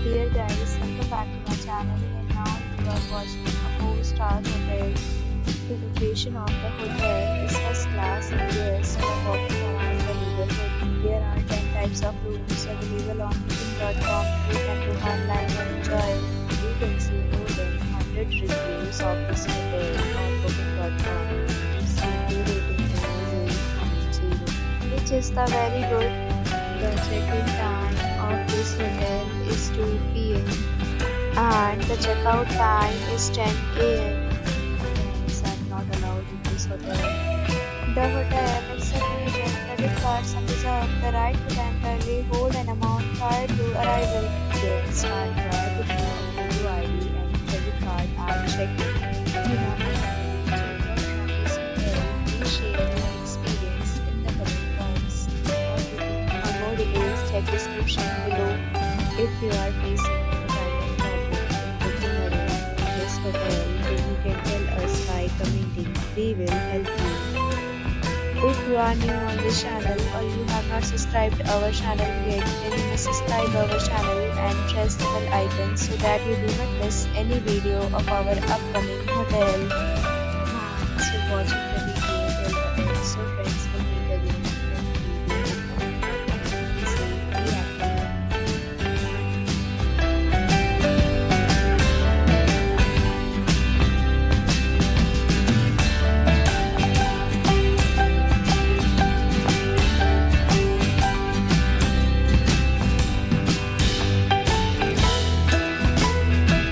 Dear guys, welcome back to my channel, and now you are watching a 4-star hotel. The location of the hotel is first class and guests are walking around the neighborhood. There are 10 types of rooms available on booking.com. You can book online and enjoy. You can see more than 100 reviews of this hotel on booking.com. Its review rating is 8.0, which is the very good. The check-in time of this hotel is 2 p.m. and the checkout time is 10 a.m. Pets are not allowed in this hotel. The hotel accepts major credit cards and reserves the right to temporarily hold an amount prior to arrival. Guests are required to show a photo ID and credit card at check-in. You have to children from this hotel. Please share your experience in the comment box. For more details, check description below. If you are facing any kind of problem in booking a room in this hotel, then you can tell us by commenting. We will help you. If you are new on this channel or you have not subscribed our channel yet, then you must subscribe our channel and press the bell icon so that you do not miss any video of our upcoming hotel.